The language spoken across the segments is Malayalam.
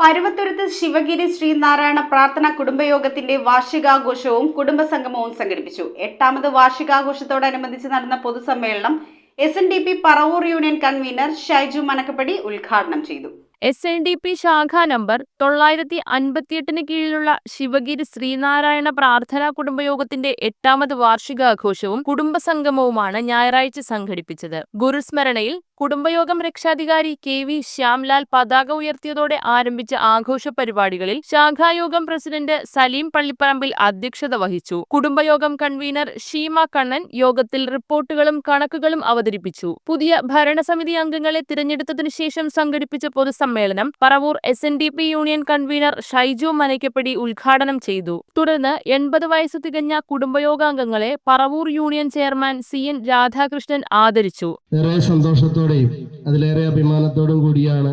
പരുവത്തുരുത്ത് ശിവഗിരി ശ്രീനാരായണ പ്രാർത്ഥന കുടുംബയോഗത്തിന്റെ വാർഷികാഘോഷവും കുടുംബസംഗമവും സംഘടിപ്പിച്ചു. 8ാമത് വാർഷികാഘോഷത്തോടനുബന്ധിച്ച് നടന്ന പൊതുസമ്മേളനം SNDP Paravur union convener Shaiju Manakkappady ഉദ്ഘാടനം ചെയ്തു. SNDP ശാഖാ നമ്പർ 958 കീഴിലുള്ള ശിവഗിരി ശ്രീനാരായണ പ്രാർത്ഥനാ കുടുംബയോഗത്തിന്റെ 8ാമത് വാർഷികാഘോഷവും കുടുംബസംഗമവുമാണ് ഞായറാഴ്ച സംഘടിപ്പിച്ചത്. ഗുരുസ്മരണയിൽ കുടുംബയോഗം രക്ഷാധികാരി KV ശ്യാംലാൽ പതാക ഉയർത്തിയതോടെ ആരംഭിച്ച ആഘോഷ പരിപാടികളിൽ ശാഖായോഗം പ്രസിഡന്റ് സലീം പള്ളിപ്പറമ്പിൽ അധ്യക്ഷത വഹിച്ചു. കുടുംബയോഗം കൺവീനർ ഷീമ കണ്ണൻ യോഗത്തിൽ റിപ്പോർട്ടുകളും കണക്കുകളും അവതരിപ്പിച്ചു. പുതിയ ഭരണസമിതി അംഗങ്ങളെ തിരഞ്ഞെടുത്തതിനു ശേഷം സംഘടിപ്പിച്ച പൊതുസമ്മേളനം Paravur SNDP union convener Shaiju Manakkappady ഉദ്ഘാടനം ചെയ്തു. തുടർന്ന് 80 വയസ്സ് തികഞ്ഞ കുടുംബയോഗാംഗങ്ങളെ Paravur union chairman CN Radhakrishnan ആദരിച്ചു. അതിലേറെ അഭിമാനത്തോടും കൂടിയാണ്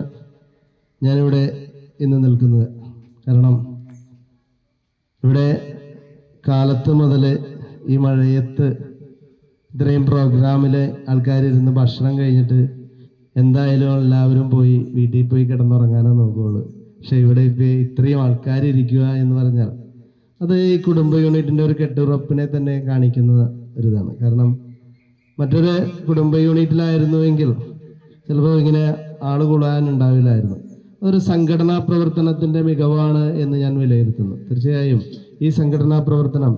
ഞാനിവിടെ ഇന്ന് നിൽക്കുന്നത്. കാരണം ഇവിടെ കാലത്ത് മുതൽ ഈ മഴയത്ത് ഇത്രയും പ്രോഗ്രാമിലെ ആൾക്കാരിരുന്ന് ഭക്ഷണം കഴിഞ്ഞിട്ട് എന്തായാലും എല്ലാവരും പോയി വീട്ടിൽ പോയി കിടന്നുറങ്ങാനോ നോക്കുകയുള്ളൂ. പക്ഷെ ഇവിടെ ഇത്രയും ആൾക്കാരിരിക്കുക എന്ന് പറഞ്ഞാൽ അത് ഈ കുടുംബ യൂണിറ്റിൻ്റെ ഒരു കെട്ടുറപ്പിനെ തന്നെ കാണിക്കുന്ന ഒരിതാണ്. കാരണം മറ്റൊരു കുടുംബ യൂണിറ്റിലായിരുന്നുവെങ്കിൽ ചിലപ്പോൾ ഇങ്ങനെ ആള് കൂടാനുണ്ടാവില്ലായിരുന്നു. ഒരു സംഘടനാ പ്രവർത്തനത്തിൻ്റെ മികവാണ് എന്ന് ഞാൻ വിലയിരുത്തുന്നു. തീർച്ചയായും ഈ സംഘടനാ പ്രവർത്തനം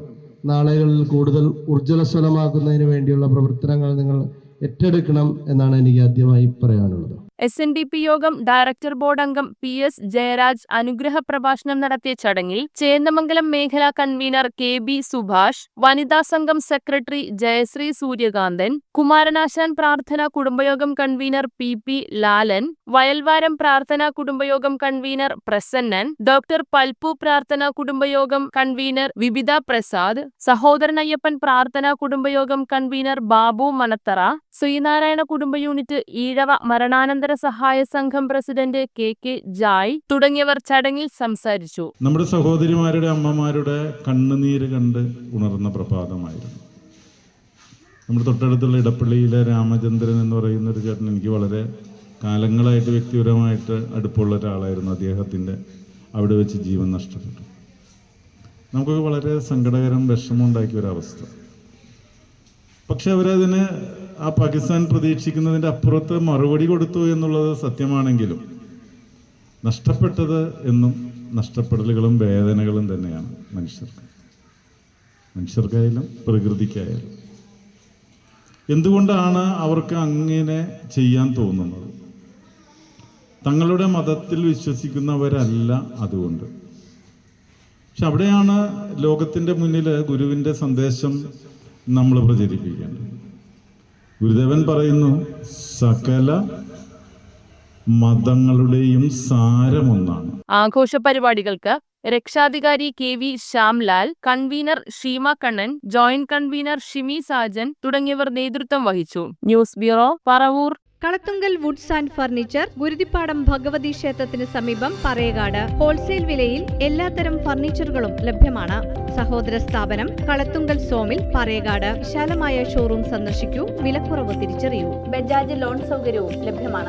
നാളുകളിൽ കൂടുതൽ ഊർജ്ജസ്വലമാക്കുന്നതിന് വേണ്ടിയുള്ള പ്രവർത്തനങ്ങൾ നിങ്ങൾ ഏറ്റെടുക്കണം എന്നാണ് എനിക്ക് ആദ്യമായി പറയാനുള്ളത്. SNDP യോഗം ഡയറക്ടർ ബോർഡ് അംഗം PS ജയരാജ് അനുഗ്രഹ പ്രഭാഷണം നടത്തിയ ചടങ്ങിൽ ചേന്ദമംഗലം മേഖലാ കൺവീനർ KB സുഭാഷ്, വനിതാ സംഘം സെക്രട്ടറി ജയശ്രീ സൂര്യകാന്തൻ, കുമാരനാശാൻ പ്രാർത്ഥന കുടുംബയോഗം കൺവീനർ PP ലാലൻ, വയൽവാരം പ്രാർത്ഥന കുടുംബയോഗം കൺവീനർ പ്രസന്നൻ, ഡോക്ടർ പൽപ്പു പ്രാർത്ഥന കുടുംബയോഗം കൺവീനർ വിബിത പ്രസാദ്, സഹോദരൻ അയ്യപ്പൻ പ്രാർത്ഥന കുടുംബയോഗം കൺവീനർ ബാബു മനത്തറ, ശ്രീനാരായണ കുടുംബ യൂണിറ്റ് ഈഴവ മരണാനന്തര സഹായ സംഘം പ്രസിഡന്റ് KK ജായ് തുടങ്ങിയവർ ചടങ്ങിൽ സംസാരിച്ചു. നമ്മുടെ സഹോദരിമാരുടെ അമ്മമാരുടെ കണ്ണുനീര് കണ്ട് ഉണർന്ന പ്രഭാതമായിരുന്നു. നമ്മുടെ തൊട്ടടുത്തുള്ള ഇടപ്പള്ളിയിലെ രാമചന്ദ്രൻ എന്ന് പറയുന്ന ഒരു ചേട്ടൻ എനിക്ക് വളരെ കാലങ്ങളായിട്ട് വ്യക്തിപരമായിട്ട് അടുപ്പമുള്ള ഒരാളായിരുന്നു. അദ്ദേഹത്തിൻ്റെ അവിടെ വെച്ച് ജീവൻ നഷ്ടപ്പെട്ടു. നമുക്കൊക്കെ വളരെ സങ്കടകരം, വിഷമമുണ്ടാക്കിയ ഒരവസ്ഥ. പക്ഷെ അവരതിന് ആ പാകിസ്ഥാൻ പ്രതീക്ഷിക്കുന്നതിൻ്റെ അപ്പുറത്ത് മറുപടി കൊടുത്തു എന്നുള്ളത് സത്യമാണെങ്കിലും നഷ്ടപ്പെട്ടത് എന്നും നഷ്ടപ്പെടലുകളും വേദനകളും തന്നെയാണ് മനുഷ്യർക്കായാലും പ്രകൃതിക്കായാലും. എന്തുകൊണ്ടാണ് അവർക്ക് അങ്ങനെ ചെയ്യാൻ തോന്നുന്നത്? തങ്ങളുടെ മതത്തിൽ വിശ്വസിക്കുന്നവരല്ല അതുകൊണ്ട്. പക്ഷെ അവിടെയാണ് ലോകത്തിൻ്റെ മുന്നിൽ ഗുരുവിൻ്റെ സന്ദേശം നമ്മൾ പ്രചരിപ്പിക്കേണ്ടത്. ഗുരുദേവൻ പറയുന്നു, സകല മതങ്ങളുടെയും സാരമൊന്നാണ്. ആഘോഷ പരിപാടികൾക്ക് രക്ഷാധികാരി KV Shyamlal, convener Sheema Kannan, joint convener Shimi Sajan തുടങ്ങിയവർ നേതൃത്വം വഹിച്ചു. News bureau, Paravur. Kalathunkal woods and furniture, Guruthippadam Bhagavathi ക്ഷേത്രത്തിന് സമീപം പറയകാട്. ഹോൾസെയിൽ വിലയിൽ എല്ലാത്തരം ഫർണിച്ചറുകളും ലഭ്യമാണ്. സഹോദര സ്ഥാപനം കളത്തുങ്കൽ സോമിൽ, പറയകാട്. വിശാലമായ ഷോറൂം സന്ദർശിക്കൂ. വിലക്കുറവ് തിരിച്ചറിയൂ. ബജാജ് ലോൺ സൗകര്യവും ലഭ്യമാണ്.